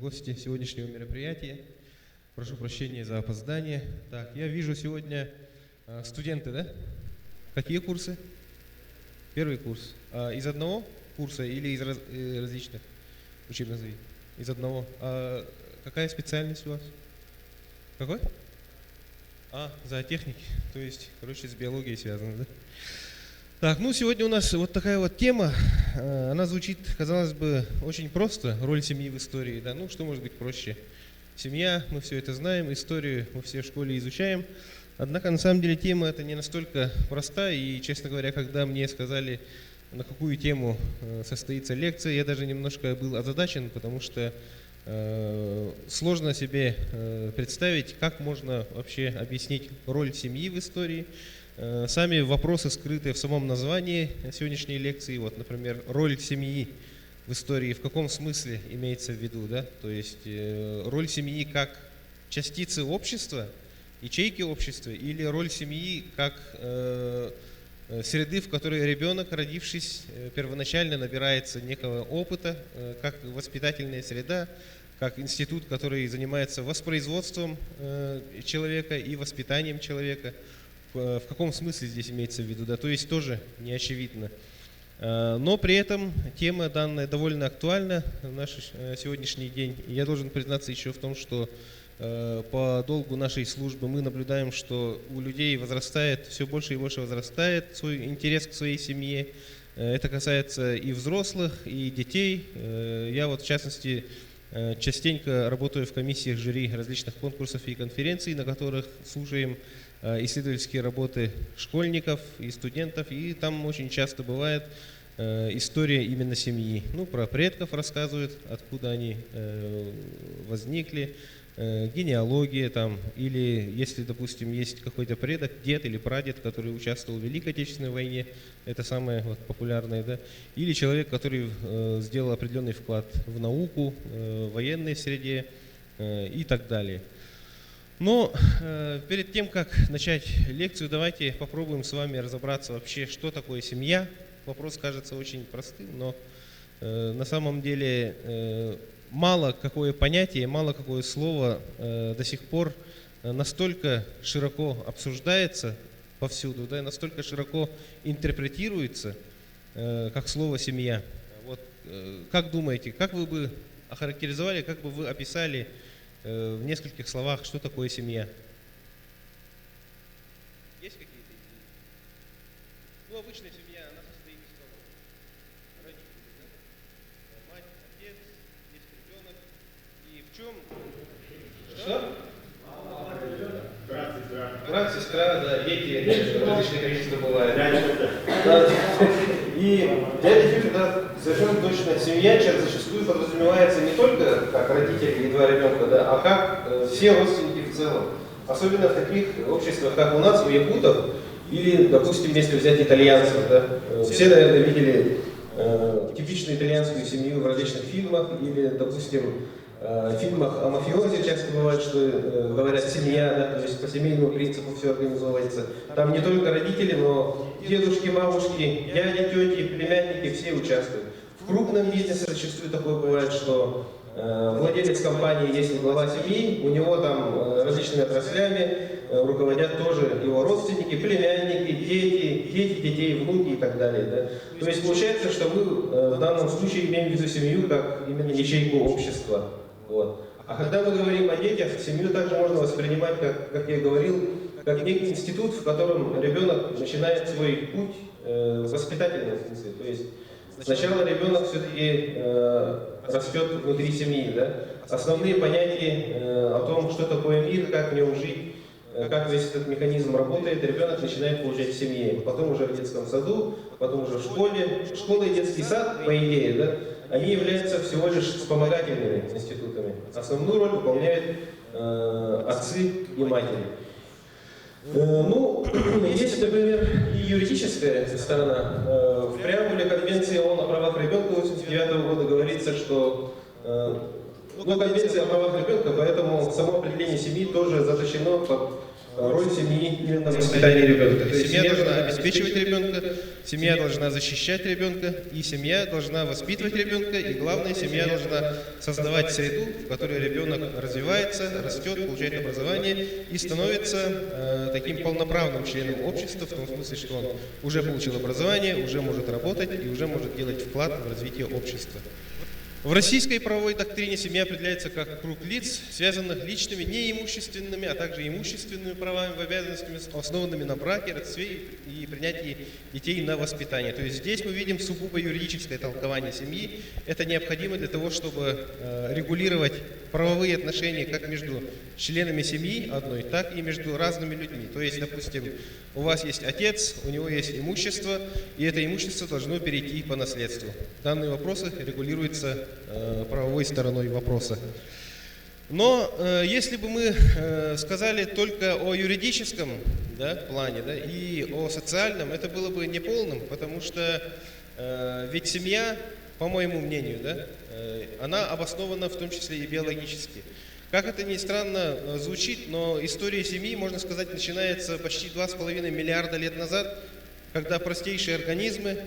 гости сегодняшнего мероприятия. Прошу прощения за опоздание. Так, я вижу сегодня студенты, да? Какие курсы? Первый курс. Из одного курса или из различных учебных заведений? Из одного. Какая специальность у вас? Какой? Зоотехники. То есть, короче, с биологией связано, да? Так, ну сегодня у нас вот такая вот тема. Она звучит, казалось бы, очень просто. Роль семьи в истории, да? Ну, что может быть проще? Семья, мы все это знаем, историю мы все в школе изучаем. Однако, на самом деле, тема эта не настолько проста. И, честно говоря, когда мне сказали, на какую тему состоится лекция, я даже немножко был озадачен, потому что сложно себе представить, как можно вообще объяснить роль семьи в истории. Сами вопросы скрыты в самом названии сегодняшней лекции. Вот, например, роль семьи в истории в каком смысле имеется в виду, да? То есть роль семьи как частицы общества, ячейки общества, или роль семьи как среды, в которой ребенок, родившись, первоначально набирается некого опыта, как воспитательная среда, как институт, который занимается воспроизводством человека и воспитанием человека. В каком смысле здесь имеется в виду, да, то есть тоже не очевидно. Но при этом тема данная довольно актуальна в наш сегодняшний день. Я должен признаться еще в том, что по долгу нашей службы мы наблюдаем, что у людей возрастает, все больше и больше возрастает свой интерес к своей семье. Это касается и взрослых, и детей. Я вот в частности частенько работаю в комиссиях жюри различных конкурсов и конференций, на которых слушаем исследовательские работы школьников и студентов, и там очень часто бывает история именно семьи. Ну, про предков рассказывают, откуда они возникли, генеалогия там, или если, допустим, есть какой-то предок, дед или прадед, который участвовал в Великой Отечественной войне, это самое вот популярное, да, или человек, который сделал определенный вклад в науку, в военной среде и так далее. Но перед тем, как начать лекцию, давайте попробуем с вами разобраться вообще, что такое семья. Вопрос кажется очень простым, но на самом деле мало какое понятие, мало какое слово до сих пор настолько широко обсуждается повсюду, да, настолько широко интерпретируется, как слово «семья». Вот, как думаете, как вы бы охарактеризовали, как бы вы описали в нескольких словах, что такое семья? Есть какие-то идеи? Ну, обычная семья, она состоит из кого? Родители, да? Мать, отец, есть ребенок. И в чем? Что? Брат, сестра, да, дети, различные количества бывает. Да. И дядя Филипп, да, совершенно точно, семья зачастую подразумевается не только как родители и два ребенка, да, а как все родственники в целом. Особенно в таких обществах, как у нас, у якутов, или, допустим, если взять итальянцев, да. Все, наверное, видели типичную итальянскую семью в различных фильмах, или, допустим, в фильмах о мафиозе часто бывает, что говорят семья, да, то есть по семейному принципу все организовывается. Там не только родители, но дедушки, бабушки, дяди, тети, племянники, все участвуют. В крупном бизнесе зачастую такое бывает, что владелец компании, если глава семьи, у него там различными отраслями руководят тоже его родственники, племянники, дети детей, внуки и так далее. Да? То есть получается, что мы в данном случае имеем в виду семью как именно ячейку общества. Вот. А когда мы говорим о детях, семью также можно воспринимать, как я говорил, как некий институт, в котором ребенок начинает свой путь в воспитательном смысле. То есть сначала ребенок все-таки растет внутри семьи. Да? Основные понятия о том, что такое мир, как в нем жить, как весь этот механизм работает, ребенок начинает получать в семье. Потом уже в детском саду, потом уже в школе. Школа и детский сад, по идее, да, они являются всего лишь вспомогательными институтами. Основную роль выполняют отцы и матери. Ну, есть, например, и юридическая сторона. В преамбуле Конвенции ООН о правах ребенка 1989 года говорится, что Конвенция о правах ребенка, поэтому само определение семьи тоже заточено под роль семьи именно в воспитании ребенка. То есть семья должна обеспечивать ребенка, семья должна защищать ребенка, и семья должна воспитывать ребенка, и главное, семья должна создавать среду, в которой ребенок развивается, растет, получает образование и становится таким полноправным членом общества, в том смысле, что он уже получил образование, уже может работать и уже может делать вклад в развитие общества. В российской правовой доктрине семья определяется как круг лиц, связанных личными, неимущественными, а также имущественными правами, обязанностями, основанными на браке, родстве и принятии детей на воспитание. То есть здесь мы видим сугубо юридическое толкование семьи. Это необходимо для того, чтобы регулировать правовые отношения как между членами семьи одной, так и между разными людьми. То есть, допустим, у вас есть отец, у него есть имущество, и это имущество должно перейти по наследству. Данные вопросы регулируются правовой стороной вопроса. Но если бы мы сказали только о юридическом плане и о социальном, это было бы неполным, потому что ведь семья, по моему мнению, она обоснована в том числе и биологически. Как это ни странно звучит, но история семьи, можно сказать, начинается почти 2,5 миллиарда лет назад, когда простейшие организмы,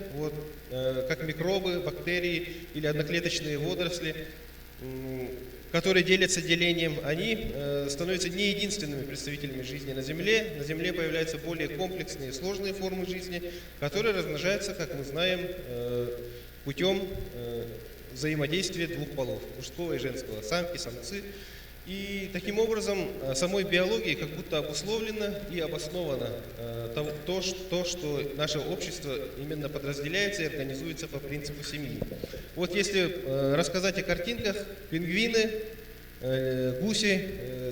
как микробы, бактерии или одноклеточные водоросли, которые делятся делением, они становятся не единственными представителями жизни на Земле. На Земле появляются более комплексные, сложные формы жизни, которые размножаются, как мы знаем, путем взаимодействия двух полов, мужского и женского, самки, самцы. И таким образом самой биологией как будто обусловлено и обосновано то, что наше общество именно подразделяется и организуется по принципу семьи. Вот если рассказать о картинках, пингвины, гуси,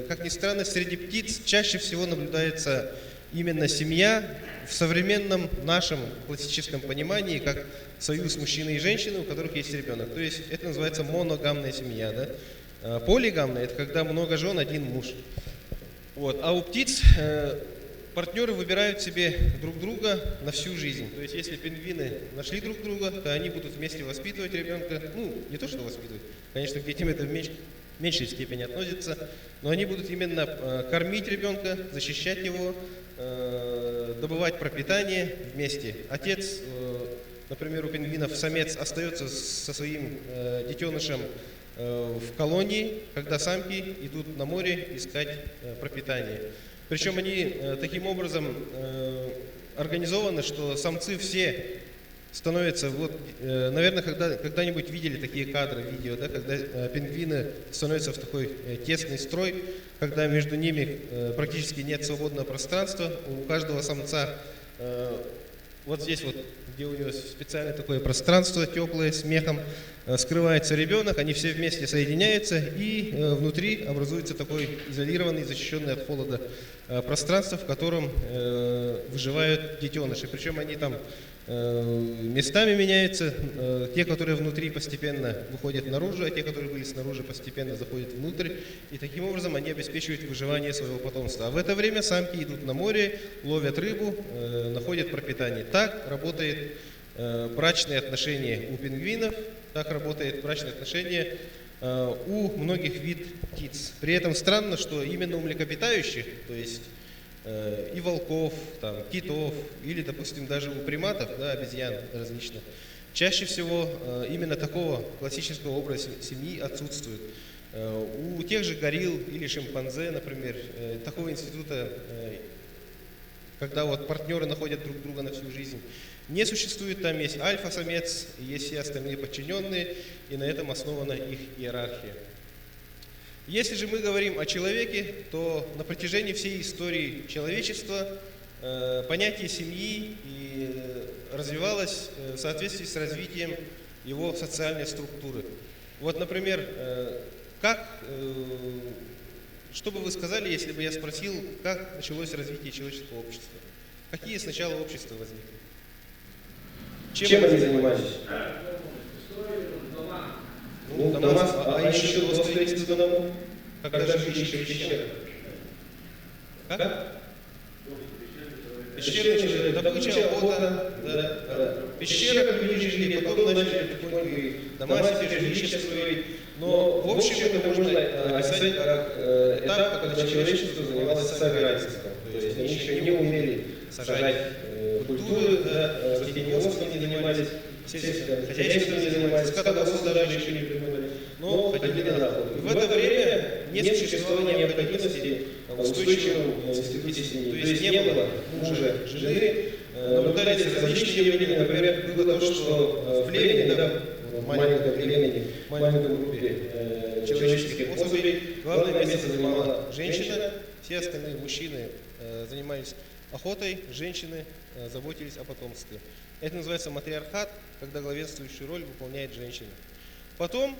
как ни странно, среди птиц чаще всего наблюдается именно семья в современном нашем классическом понимании, как союз мужчины и женщины, у которых есть ребенок. То есть это называется моногамная семья, Полигамная – это когда много жен, один муж. А у птиц партнеры выбирают себе друг друга на всю жизнь. То есть если пингвины нашли друг друга, то они будут вместе воспитывать ребенка. Не то, что воспитывать, конечно, к детям это в меньшей степени относится, но они будут именно кормить ребенка, защищать его, добывать пропитание вместе. Отец, например, у пингвинов самец остается со своим детенышем в колонии, когда самки идут на море искать пропитание. Причем они таким образом организованы, что самцы все становятся, наверное, когда-нибудь видели такие кадры, видео, когда пингвины становятся в такой тесный строй, когда между ними практически нет свободного пространства, у каждого самца здесь где у него специальное такое пространство теплое, с мехом, скрывается ребенок, они все вместе соединяются, и внутри образуется такой изолированный, защищенный от холода пространство, в котором выживают детеныши. Причем они там местами меняются, те, которые внутри, постепенно выходят наружу, а те, которые были снаружи, постепенно заходят внутрь, и таким образом они обеспечивают выживание своего потомства. А в это время самки идут на море, ловят рыбу, находят пропитание. Так работает брачные отношения у пингвинов, так работает брачные отношения у многих видов птиц. При этом странно, что именно у млекопитающих, то есть и волков, китов, или, допустим, даже у приматов, обезьян различных, чаще всего именно такого классического образа семьи отсутствует. У тех же горилл или шимпанзе, например, такого института, когда партнеры находят друг друга на всю жизнь, не существует. Там есть альфа-самец, есть все остальные подчиненные, и на этом основана их иерархия. Если же мы говорим о человеке, то на протяжении всей истории человечества понятие семьи развивалось в соответствии с развитием его социальной структуры. Например, что бы вы сказали, если бы я спросил, как началось развитие человеческого общества? Какие сначала общества возникли? Чем они занимались? Дома, а еще до строительства домов, когда жили еще в пещерах. Как? Пещеры начали, добыча, охота, в пещерах люди жили, потом начали потихоньку дома себе, жилища строить. Но в общем это можно описать как этап, когда человечество занималось собирательством. То То есть они еще не умели сажать культуры, да, растениеводством не занимались, сельским хозяйством не занимались, скотоводством даже еще не придумали, но ходили на охоту. И в это время не существовало необходимости в устойчивом институте семьи. То есть не было мужа, жены, наблюдались различные явления. Например, было то, что в племени, да, в маленьком племени, в маленькой группе человеческих особей главное место занимала женщина, все остальные мужчины занимались охотой, женщины заботились о потомстве. Это называется матриархат, когда главенствующую роль выполняет женщина. Потом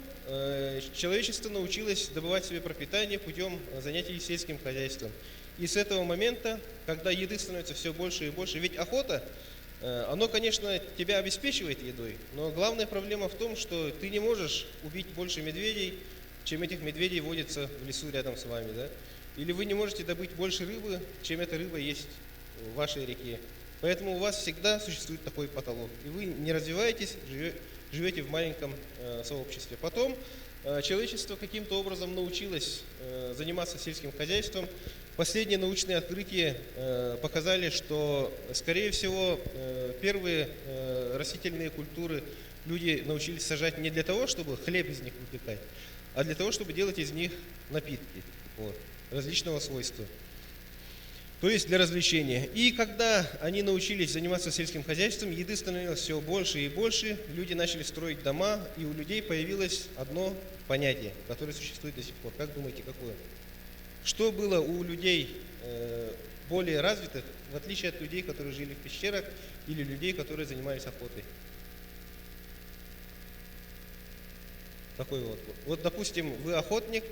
человечество научилось добывать себе пропитание путем занятий сельским хозяйством. И с этого момента, когда еды становится все больше и больше, ведь охота, оно, конечно, тебя обеспечивает едой, но главная проблема в том, что ты не можешь убить больше медведей, чем этих медведей водится в лесу рядом с вами, да? Или вы не можете добыть больше рыбы, чем эта рыба есть в вашей реке. Поэтому у вас всегда существует такой потолок, и вы не развиваетесь, живете в маленьком сообществе. Потом человечество каким-то образом научилось заниматься сельским хозяйством. Последние научные открытия показали, что, скорее всего, первые растительные культуры люди научились сажать не для того, чтобы хлеб из них выпекать, а для того, чтобы делать из них напитки различного свойства. То есть для развлечения. И когда они научились заниматься сельским хозяйством, еды становилось все больше и больше, люди начали строить дома, и у людей появилось одно понятие, которое существует до сих пор. Как думаете, какое? Что было у людей более развитых, в отличие от людей, которые жили в пещерах, или людей, которые занимались охотой? Такой вот. Вот, допустим, вы охотник,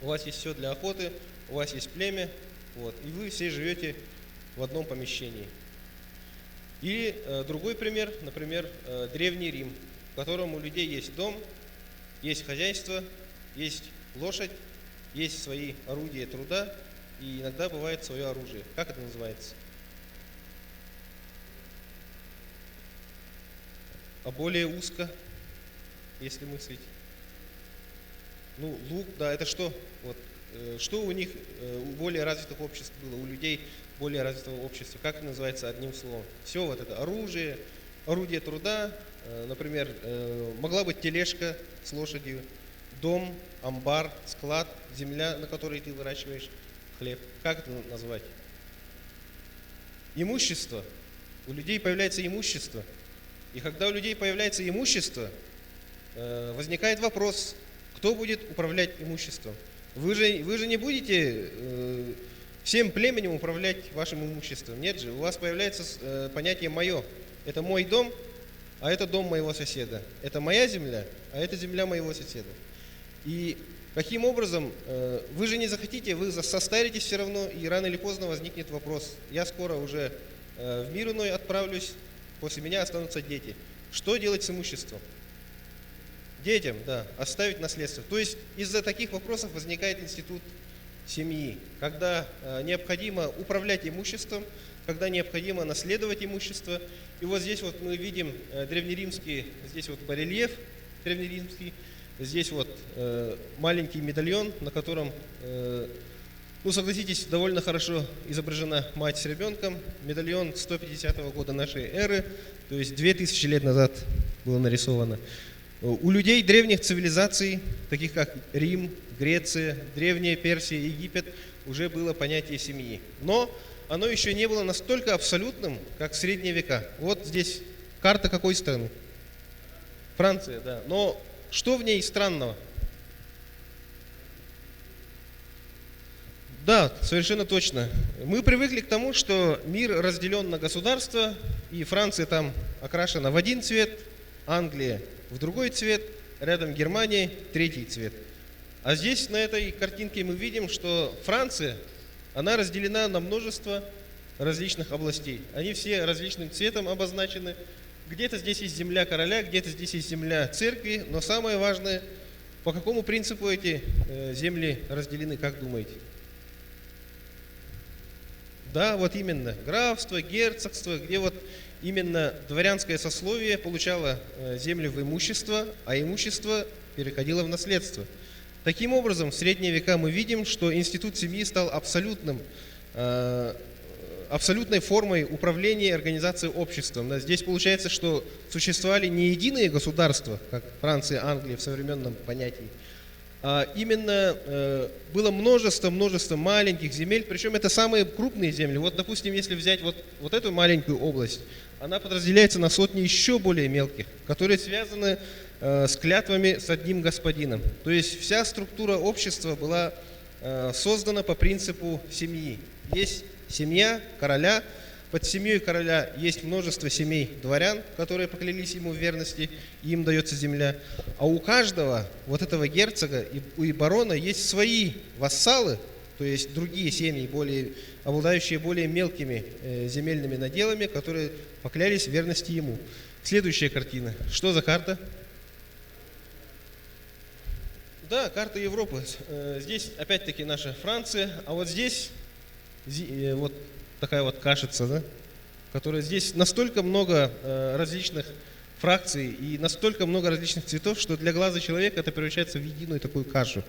у вас есть все для охоты, у вас есть племя, вот, и вы все живете в одном помещении. И другой пример, например, Древний Рим, в котором у людей есть дом, есть хозяйство, есть лошадь, есть свои орудия труда, и иногда бывает свое оружие. Как это называется? А более узко, если мыслить. Ну, лук, да, это что? Вот, что у них, у более развитых обществ было, у людей более развитого общества, как это называется одним словом? Все вот это оружие, орудие труда, например, могла быть тележка с лошадью, дом, амбар, склад, земля, на которой ты выращиваешь хлеб. Как это назвать? Имущество. У людей появляется имущество. И когда у людей появляется имущество, возникает вопрос, кто будет управлять имуществом? Вы же не будете всем племенем управлять вашим имуществом. Нет же, у вас появляется понятие «моё». Это мой дом, а это дом моего соседа. Это моя земля, а это земля моего соседа. И каким образом, вы же не захотите, вы состаритесь все равно, и рано или поздно возникнет вопрос. Я скоро уже в мир иной отправлюсь, после меня останутся дети. Что делать с имуществом? Детям, да, оставить наследство. То есть из-за таких вопросов возникает институт семьи, когда необходимо управлять имуществом, когда необходимо наследовать имущество. И вот здесь вот мы видим древнеримский, здесь вот барельеф древнеримский, здесь вот маленький медальон, на котором, ну согласитесь, довольно хорошо изображена мать с ребенком. Медальон 150 года нашей эры, то есть 2000 лет назад было нарисовано. У людей древних цивилизаций, таких как Рим, Греция, Древняя Персия, Египет, уже было понятие семьи. Но оно еще не было настолько абсолютным, как в средние века. Вот здесь карта какой страны? Франция, да. Но что в ней странного? Да, совершенно точно. Мы привыкли к тому, что мир разделен на государства, и Франция там окрашена в один цвет, Англия в другой цвет, рядом Германия третий цвет. А здесь на этой картинке мы видим, что Франция, она разделена на множество различных областей. Они все различным цветом обозначены. Где-то здесь есть земля короля, где-то здесь есть земля церкви, но самое важное, по какому принципу эти земли разделены, как думаете? Да, вот именно, графство, герцогство, где вот именно дворянское сословие получало земли в имущество, а имущество переходило в наследство. Таким образом, в средние века мы видим, что институт семьи стал абсолютным. абсолютной формой управления и организации обществом. Да. Здесь получается, что существовали не единые государства, как Франция, Англия в современном понятии, а именно было множество маленьких земель, причем это самые крупные земли. Вот, допустим, если взять вот эту маленькую область, она подразделяется на сотни еще более мелких, которые связаны с клятвами с одним господином. То есть вся структура общества была создана по принципу семьи. Есть семья короля, под семьей короля есть множество семей дворян, которые поклялись ему в верности, и им дается земля. А у каждого вот этого герцога и барона есть свои вассалы, то есть другие семьи, обладающие более мелкими земельными наделами, которые поклялись в верности ему. Следующая картина. Что за карта? Да, карта Европы. Здесь опять-таки наша Франция, а вот здесь вот такая вот кашица, да, которая здесь настолько много различных фракций и настолько много различных цветов, что для глаза человека это превращается в единую такую кашу.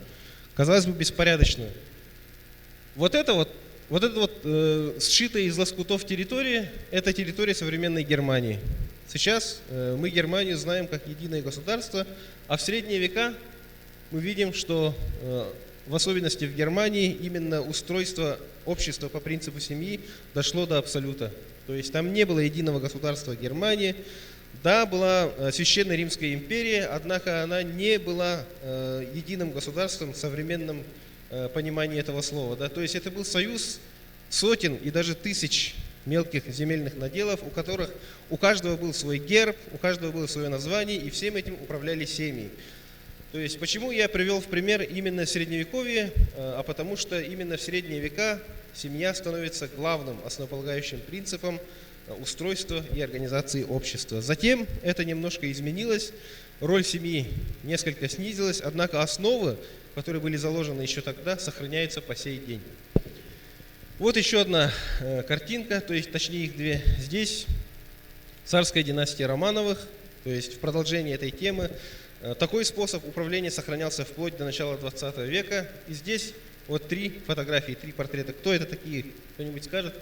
Казалось бы, беспорядочную. Вот это сшитая из лоскутов территория, это территория современной Германии. Сейчас мы Германию знаем как единое государство, а в средние века мы видим, что в особенности в Германии именно устройство общества по принципу семьи дошло до абсолюта. То есть там не было единого государства Германии. Да, была Священная Римская империя, однако она не была единым государством в современном понимании этого слова. Да? То есть это был союз сотен и даже тысяч мелких земельных наделов, у которых у каждого был свой герб, у каждого было свое название, и всем этим управляли семьи. То есть почему я привел в пример именно Средневековье, а потому что именно в средние века семья становится главным основополагающим принципом устройства и организации общества. Затем это немножко изменилось, роль семьи несколько снизилась, однако основы, которые были заложены еще тогда, сохраняются по сей день. Вот еще одна картинка, то есть точнее их две. Здесь царская династия Романовых, то есть в продолжении этой темы. Такой способ управления сохранялся вплоть до начала 20 века. И здесь вот 3 фотографии, 3 портрета. Кто это такие? Кто-нибудь скажет?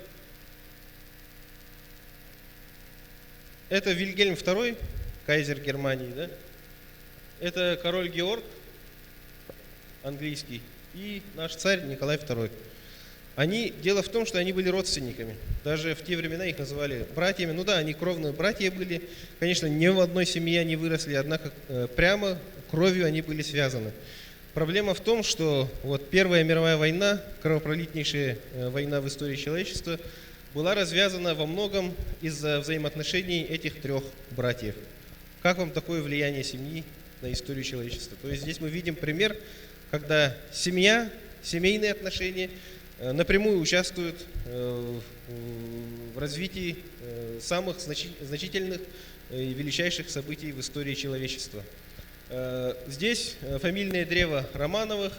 Это Вильгельм II, кайзер Германии, да? Это король Георг, английский, и наш царь Николай II. Дело в том, что они были родственниками. Даже в те времена их называли братьями. Ну да, они кровные братья были. Конечно, ни в одной семье они выросли, однако прямо кровью они были связаны. Проблема в том, что вот Первая мировая война, кровопролитнейшая война в истории человечества, была развязана во многом из-за взаимоотношений этих 3 братьев. Как вам такое влияние семьи на историю человечества? То есть здесь мы видим пример, когда семья, семейные отношения напрямую участвуют в развитии самых значительных и величайших событий в истории человечества. Здесь фамильное древо Романовых.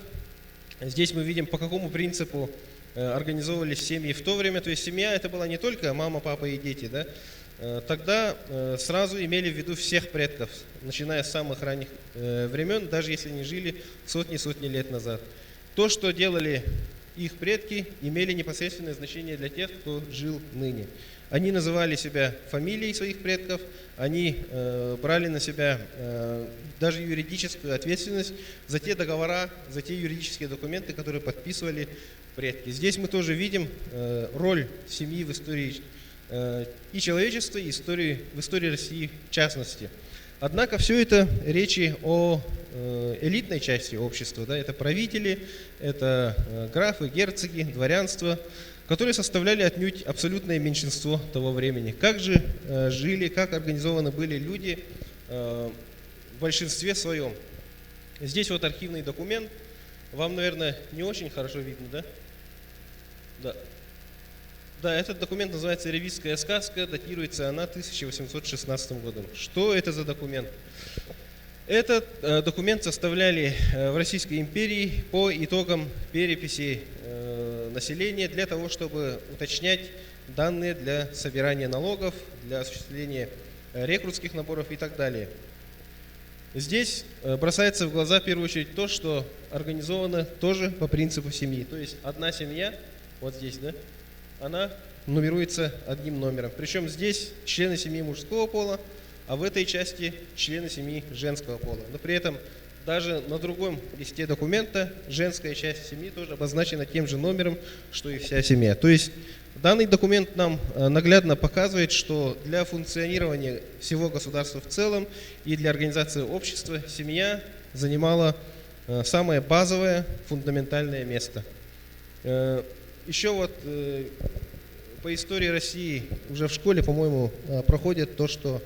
Здесь мы видим, по какому принципу организовывались семьи в то время. То есть семья это была не только мама, папа и дети. Да? Тогда сразу имели в виду всех предков, начиная с самых ранних времен, даже если они жили сотни лет назад. То, что делали их предки, имели непосредственное значение для тех, кто жил ныне. Они называли себя фамилией своих предков, они брали на себя даже юридическую ответственность за те договора, за те юридические документы, которые подписывали предки. Здесь мы тоже видим роль семьи в истории и человечества, и в истории России в частности. Однако все это речи о элитной части общества. Да, это правители, это графы, герцоги, дворянство, которые составляли отнюдь абсолютное меньшинство того времени. Как же жили, как организованы были люди в большинстве своем. Здесь вот архивный документ. Вам, наверное, не очень хорошо видно, да? Да. Да, этот документ называется «Ревизская сказка», датируется она 1816 годом. Что это за документ? Этот документ составляли в Российской империи по итогам переписи населения для того, чтобы уточнять данные для собирания налогов, для осуществления рекрутских наборов и так далее. Здесь бросается в глаза в первую очередь то, что организовано тоже по принципу семьи. То есть одна семья вот здесь, да, она нумеруется одним номером. Причем здесь члены семьи мужского пола, а в этой части члены семьи женского пола. Но при этом даже на другом листе документа женская часть семьи тоже обозначена тем же номером, что и вся семья. То есть данный документ нам наглядно показывает, что для функционирования всего государства в целом и для организации общества семья занимала самое базовое, фундаментальное место. Еще вот по истории России уже в школе, по-моему, проходит то, что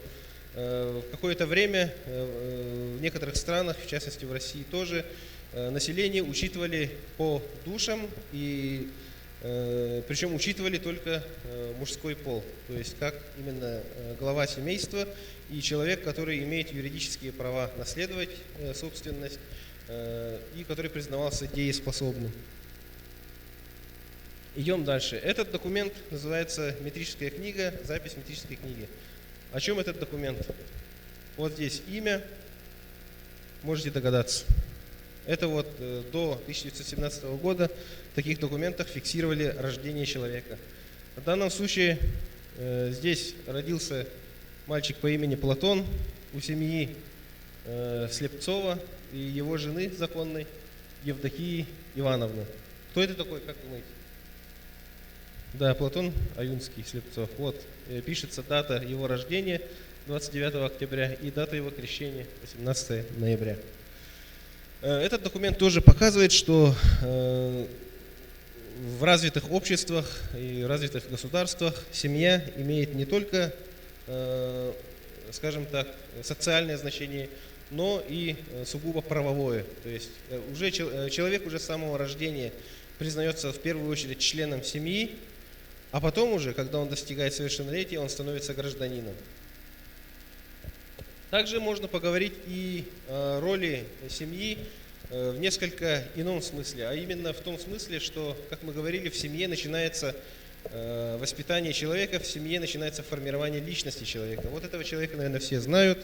в какое-то время в некоторых странах, в частности в России тоже, население учитывали по душам, и причем учитывали только мужской пол, то есть как именно глава семейства и человек, который имеет юридические права наследовать собственность и который признавался дееспособным. Идем дальше. Этот документ называется «Метрическая книга», запись метрической книги. О чем этот документ? Вот здесь имя, можете догадаться. Это вот до 1917 года в таких документах фиксировали рождение человека. В данном случае здесь родился мальчик по имени Платон у семьи Слепцова и его жены законной Евдокии Ивановны. Кто это такой, как думаете? Да, Платон Аюнский, Слепцов. Вот, пишется дата его рождения, 29 октября, и дата его крещения, 18 ноября. Этот документ тоже показывает, что в развитых обществах и развитых государствах семья имеет не только, скажем так, социальное значение, но и сугубо правовое. То есть уже человек уже с самого рождения признается в первую очередь членом семьи, а потом уже, когда он достигает совершеннолетия, он становится гражданином. Также можно поговорить и о роли семьи в несколько ином смысле, а именно в том смысле, что, как мы говорили, в семье начинается воспитание человека, в семье начинается формирование личности человека. Вот этого человека, наверное, все знают.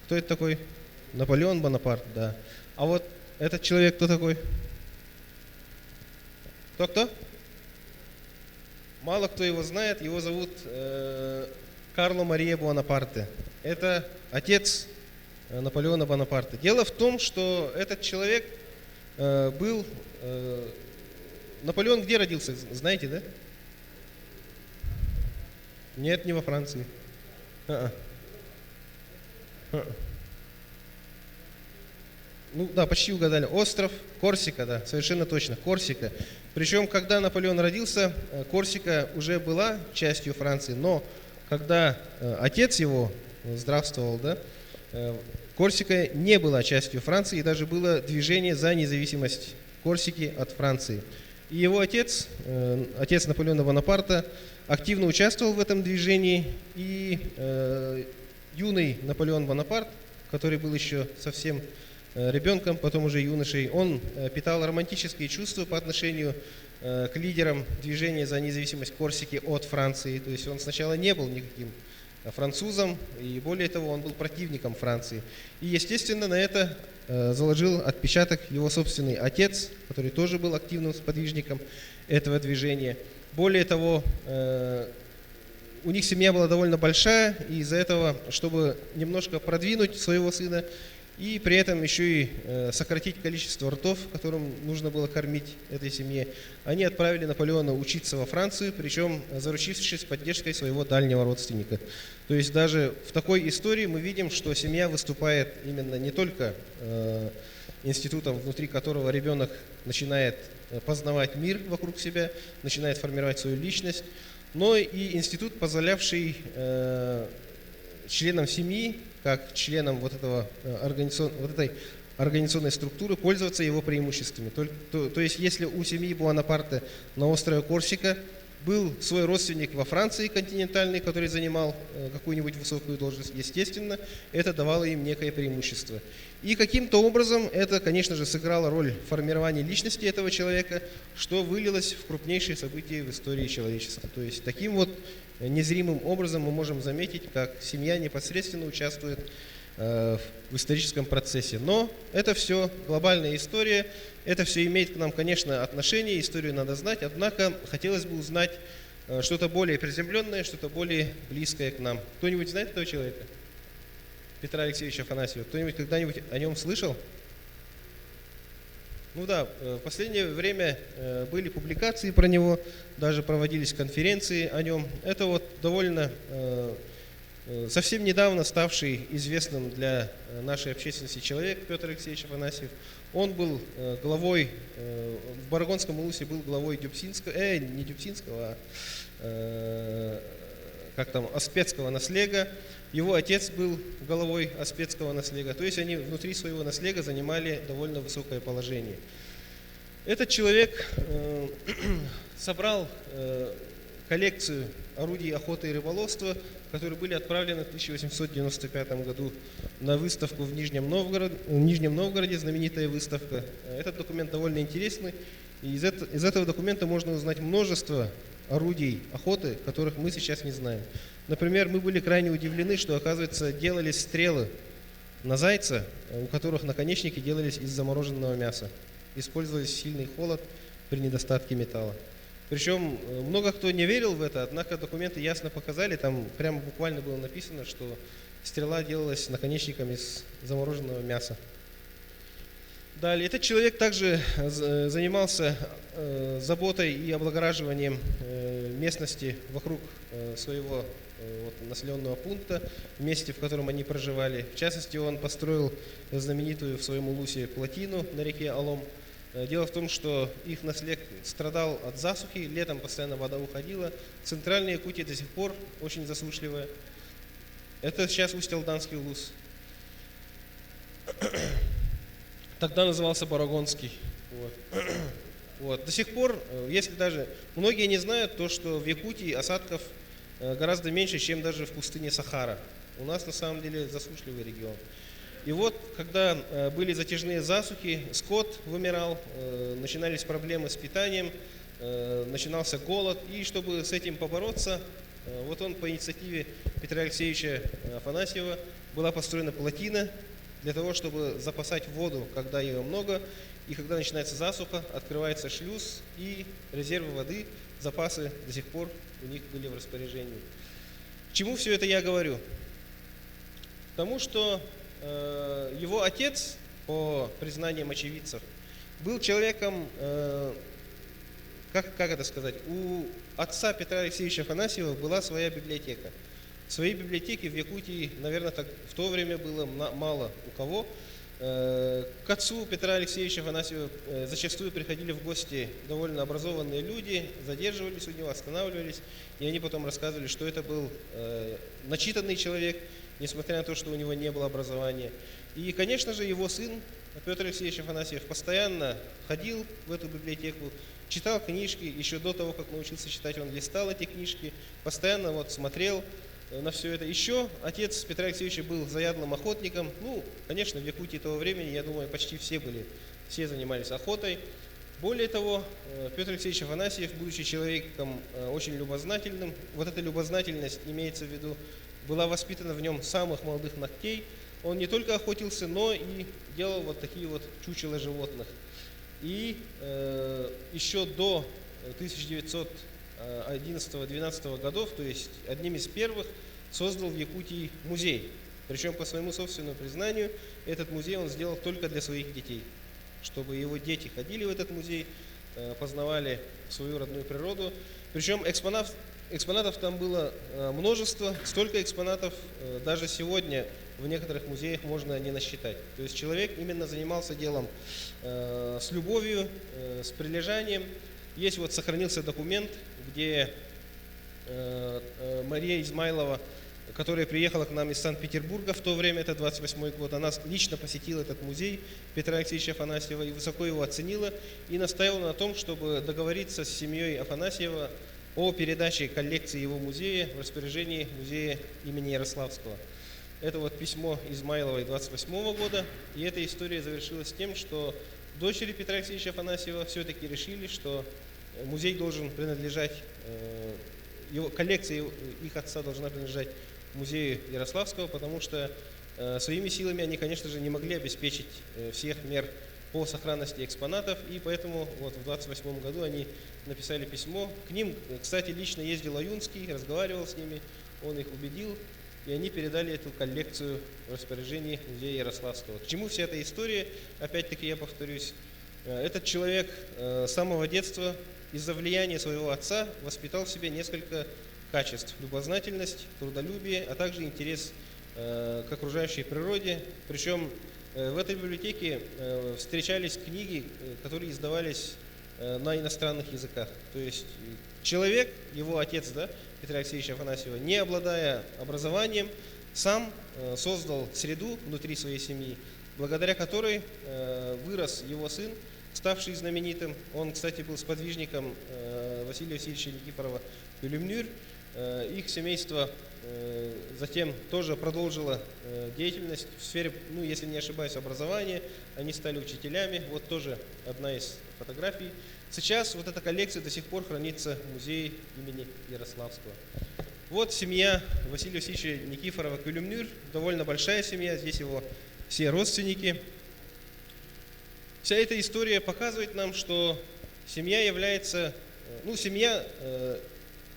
Кто это такой? Наполеон Бонапарт, да. А вот этот человек кто такой? Кто? Мало кто его знает, его зовут Карло Мария Буонапарте. Это отец Наполеона Бонапарта. Дело в том, что этот человек был... Наполеон где родился, знаете, да? Нет, не во Франции. Ну да, почти угадали. Остров Корсика, да, совершенно точно, Корсика. Причем, когда Наполеон родился, Корсика уже была частью Франции, но когда отец его здравствовал, да, Корсика не была частью Франции, и даже было движение за независимость Корсики от Франции. И его отец, отец Наполеона Бонапарта, активно участвовал в этом движении, и юный Наполеон Бонапарт, который был еще совсем ребенком, потом уже юношей, он питал романтические чувства по отношению к лидерам движения за независимость Корсики от Франции. То есть он сначала не был никаким французом, и более того, он был противником Франции. И, естественно, на это заложил отпечаток его собственный отец, который тоже был активным сподвижником этого движения. Более того, у них семья была довольно большая, и из-за этого, чтобы немножко продвинуть своего сына, и при этом еще и сократить количество ртов, которым нужно было кормить этой семье, они отправили Наполеона учиться во Францию, причем заручившись поддержкой своего дальнего родственника. То есть даже в такой истории мы видим, что семья выступает именно не только институтом, внутри которого ребенок начинает познавать мир вокруг себя, начинает формировать свою личность, но и институт, позволявший членам семьи, как членам вот этой организационной структуры, пользоваться его преимуществами. То есть, если у семьи Буонапарте на острове Корсика был свой родственник во Франции континентальный, который занимал какую-нибудь высокую должность, естественно, это давало им некое преимущество. И каким-то образом это, конечно же, сыграло роль в формировании личности этого человека, что вылилось в крупнейшие события в истории человечества. То есть таким вот незримым образом мы можем заметить, как семья непосредственно участвует в историческом процессе. Но это все глобальная история, это все имеет к нам, конечно, отношение, историю надо знать, однако хотелось бы узнать что-то более приземленное, что-то более близкое к нам. Кто-нибудь знает этого человека? Петра Алексеевича Афанасьева. Кто-нибудь когда-нибудь о нем слышал? Ну да, в последнее время были публикации про него, даже проводились конференции о нем. Это вот довольно совсем недавно ставший известным для нашей общественности человек Петр Алексеевич Афанасьев. Он был главой, в Барагонском улусе был главой Дюбсинского, не Дюбсинского, Аспетского наслега. Его отец был головой Аспетского наслега. То есть они внутри своего наслега занимали довольно высокое положение. Этот человек собрал коллекцию орудий охоты и рыболовства, которые были отправлены в 1895 году на выставку в Нижнем Новгороде, знаменитая выставка. Этот документ довольно интересный, и из этого документа можно узнать множество орудий охоты, которых мы сейчас не знаем. Например, мы были крайне удивлены, что, оказывается, делались стрелы на зайца, у которых наконечники делались из замороженного мяса. Использовался сильный холод при недостатке металла. Причем много кто не верил в это, однако документы ясно показали, там прямо буквально было написано, что стрела делалась наконечником из замороженного мяса. Далее, этот человек также занимался заботой и облагораживанием местности вокруг своего населенного пункта, в месте, в котором они проживали. В частности, он построил знаменитую в своем улусе плотину на реке Алом. Дело в том, что их наслед страдал от засухи, летом постоянно вода уходила. Центральная Якутия до сих пор очень засушливая. Это сейчас Усть-Алданский улус. Тогда назывался Барагонский. Вот. До сих пор, если даже многие не знают, то что в Якутии осадков гораздо меньше, чем даже в пустыне Сахара. У нас на самом деле засушливый регион. И вот, когда были затяжные засухи, скот вымирал, начинались проблемы с питанием, начинался голод. И чтобы с этим побороться, вот он по инициативе Петра Алексеевича Афанасьева была построена плотина для того, чтобы запасать воду, когда ее много, и когда начинается засуха, открывается шлюз, и резервы воды, запасы до сих пор у них были в распоряжении. К чему все это я говорю? К тому, что его отец, по признаниям очевидцев, был человеком, как это сказать, у отца Петра Алексеевича Афанасьева была своя библиотека. Своей библиотеки в Якутии, наверное, так в то время было мало у кого. К отцу Петра Алексеевича Афанасьева зачастую приходили в гости довольно образованные люди, задерживались у него, останавливались, и они потом рассказывали, что это был начитанный человек, несмотря на то, что у него не было образования. И, конечно же, его сын Петр Алексеевич Афанасьев постоянно ходил в эту библиотеку, читал книжки, еще до того, как научился читать, он листал эти книжки, постоянно смотрел на все это. Еще отец Петра Алексеевича был заядлым охотником. Ну, конечно, в Якутии того времени, я думаю, почти все занимались охотой. Более того, Петр Алексеевич Афанасьев, будучи человеком очень любознательным, вот эта любознательность, имеется в виду, была воспитана в нем с самых молодых ногтей. Он не только охотился, но и делал вот такие вот чучела животных. И еще до 1911-12 годов, то есть одним из первых, создал в Якутии музей. Причем, по своему собственному признанию, этот музей он сделал только для своих детей, чтобы его дети ходили в этот музей, познавали свою родную природу. Причем экспонатов там было множество, столько экспонатов даже сегодня в некоторых музеях можно не насчитать. То есть человек именно занимался делом с любовью, с прилежанием. Есть сохранился документ, где Мария Измайлова, которая приехала к нам из Санкт-Петербурга в то время, это 28-й год, она лично посетила этот музей Петра Алексеевича Афанасьева и высоко его оценила, и настаивала на том, чтобы договориться с семьей Афанасьева о передаче коллекции его музея в распоряжении музея имени Ярославского. Это письмо Измайловой 28-го года, и эта история завершилась тем, что дочери Петра Алексеевича Афанасьева все-таки решили, что музей должен принадлежать, коллекция их отца должна принадлежать музею Ярославского, потому что Своими силами они, конечно же, не могли обеспечить всех мер по сохранности экспонатов, и поэтому вот в 28 году они написали письмо. К ним, кстати, лично ездил Аюнский, разговаривал с ними, он их убедил, и они передали эту коллекцию в распоряжение музея Ярославского. К чему вся эта история? Опять-таки я повторюсь, этот человек с самого детства из-за влияния своего отца воспитал в себе несколько качеств: любознательность, трудолюбие, а также интерес к окружающей природе. Причем в этой библиотеке встречались книги, которые издавались на иностранных языках. То есть человек, его отец, да, Петра Алексеевича Афанасьева, не обладая образованием, сам создал среду внутри своей семьи, благодаря которой вырос его сын, ставший знаменитым. Он, кстати, был сподвижником Василия Васильевича Никифорова Кюльмнюр. Их семейство затем тоже продолжило деятельность в сфере, ну, если не ошибаюсь, образования. Они стали учителями. Вот тоже одна из фотографий. Сейчас вот эта коллекция до сих пор хранится в музее имени Ярославского. Вот семья Василия Васильевича Никифорова Кюльмнюр. Довольно большая семья. Здесь его все родственники. Вся эта история показывает нам, что семья является, семья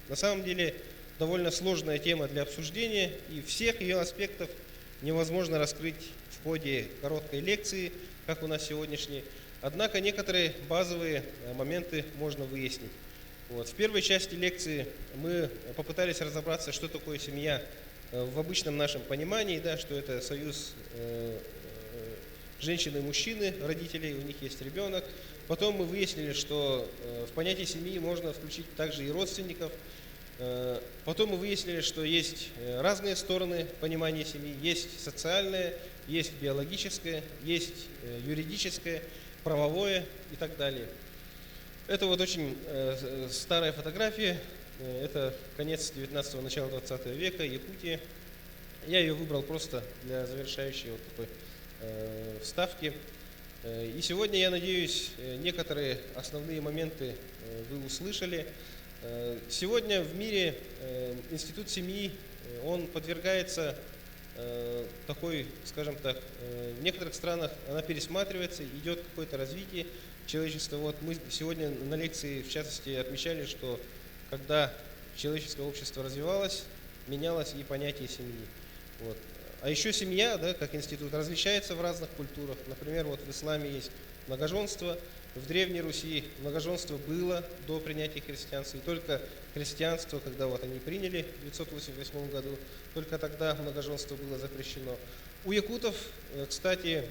на самом деле довольно сложная тема для обсуждения, и всех ее аспектов невозможно раскрыть в ходе короткой лекции, как у нас сегодняшней. Однако некоторые базовые моменты можно выяснить. Вот. В первой части лекции мы попытались разобраться, что такое семья в обычном нашем понимании, да, что это союз женщины и мужчины, родителей, у них есть ребенок. Потом мы выяснили, что в понятие семьи можно включить также и родственников. Потом мы выяснили, что есть разные стороны понимания семьи. Есть социальное, есть биологическое, есть юридическое, правовое и так далее. Это вот очень старая фотография. Это конец 19-го, начало 20 века, Якутия. Я ее выбрал просто для завершающей вот такой вставки. И сегодня, я надеюсь, некоторые основные моменты вы услышали. Сегодня в мире институт семьи, он подвергается такой, скажем так, в некоторых странах она пересматривается, идет какое-то развитие человечества. Вот мы сегодня на лекции, в частности, отмечали, что когда человеческое общество развивалось, менялось и понятие семьи. Вот. А еще семья, да, как институт, различается в разных культурах. Например, вот в исламе есть многоженство. В Древней Руси многоженство было до принятия христианства. И только христианство, когда вот они приняли в 988 году, только тогда многоженство было запрещено. У якутов, кстати,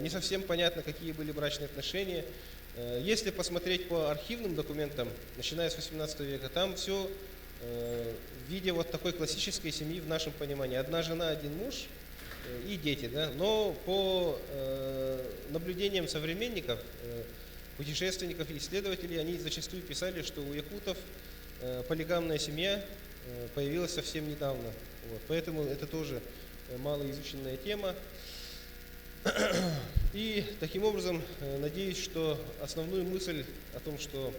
не совсем понятно, какие были брачные отношения. Если посмотреть по архивным документам, начиная с 18 века, там все в виде вот такой классической семьи в нашем понимании. Одна жена, один муж и дети. Да? Но по наблюдениям современников, путешественников и исследователей, они зачастую писали, что у якутов полигамная семья появилась совсем недавно. Вот. Поэтому это тоже малоизученная тема. И таким образом, надеюсь, что основную мысль о том, что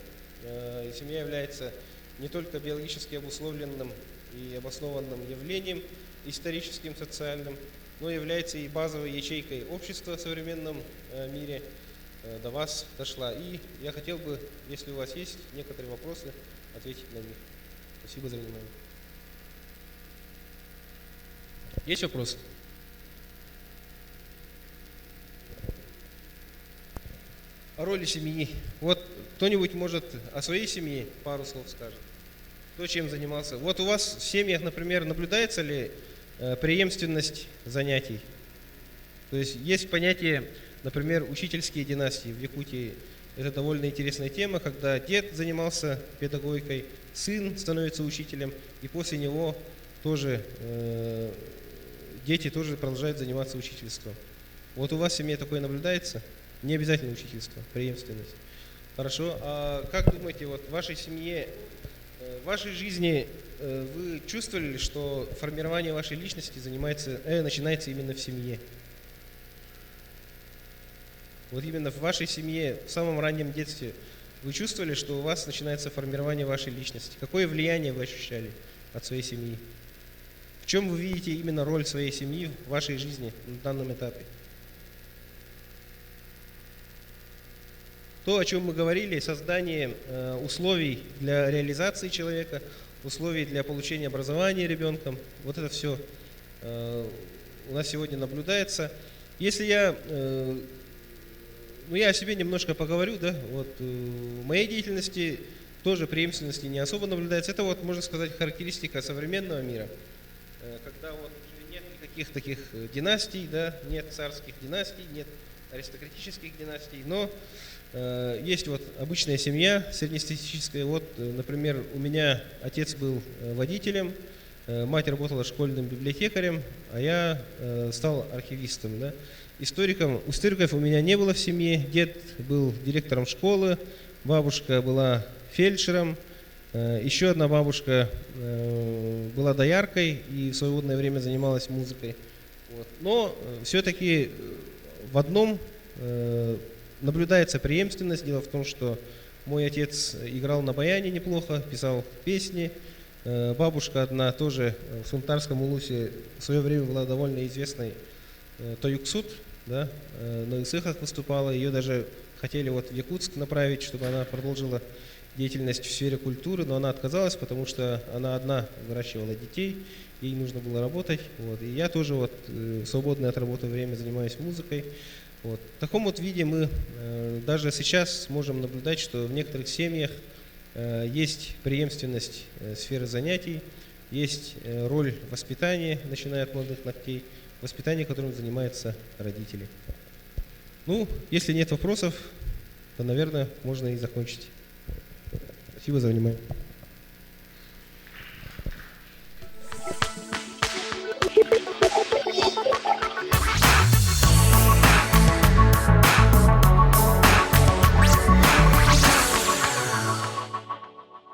семья является не только биологически обусловленным и обоснованным явлением, историческим, социальным, но является и базовой ячейкой общества в современном мире, до вас дошла. И я хотел бы, если у вас есть некоторые вопросы, ответить на них. Спасибо за внимание. Есть вопросы? О роли семьи. Вот кто-нибудь может о своей семье пару слов скажет? Кто чем занимался? Вот у вас в семьях, например, наблюдается ли преемственность занятий? То есть есть понятие, например, учительские династии в Якутии. Это довольно интересная тема, когда дед занимался педагогикой, сын становится учителем, и после него тоже дети тоже продолжают заниматься учительством. Вот у вас в семье такое наблюдается? Не обязательно учительство, преемственность. Хорошо. А как думаете, вот в вашей семье, в вашей жизни вы чувствовали, что формирование вашей личности начинается именно в семье? Вот именно в вашей семье, в самом раннем детстве, вы чувствовали, что у вас начинается формирование вашей личности? Какое влияние вы ощущали от своей семьи? чем вы видите именно роль своей семьи в вашей жизни на данном этапе? То, о чем мы говорили, создание условий для реализации человека, условий для получения образования ребенком, вот это все у нас сегодня наблюдается. Если я о себе немножко поговорю, да, вот в моей деятельности тоже преемственности не особо наблюдается. Это вот, можно сказать, характеристика современного мира, когда вот уже нет никаких таких династий, да, нет царских династий, нет аристократических династий, но есть вот обычная семья среднестатистическая. Вот, например, у меня отец был водителем, мать работала школьным библиотекарем, а я стал архивистом. Да. Историков у меня не было в семье. Дед был директором школы, бабушка была фельдшером, еще одна бабушка была дояркой и в свободное время занималась музыкой. Вот. Но все-таки в одном наблюдается преемственность. Дело в том, что мой отец играл на баяне неплохо, писал песни. Бабушка одна тоже в Сунтарском улусе в свое время была довольно известной Тоюксут, да, на ИСЭХах выступала. Ее даже хотели вот в Якутск направить, чтобы она продолжила деятельность в сфере культуры, но она отказалась, потому что она одна выращивала детей, ей нужно было работать. Вот. И я тоже вот свободное от работы время занимаюсь музыкой. Вот. В таком вот виде мы даже сейчас можем наблюдать, что в некоторых семьях есть преемственность сферы занятий, есть роль воспитания, начиная от молодых ногтей, воспитание, которым занимаются родители. Ну, если нет вопросов, то, наверное, можно и закончить. Спасибо за внимание.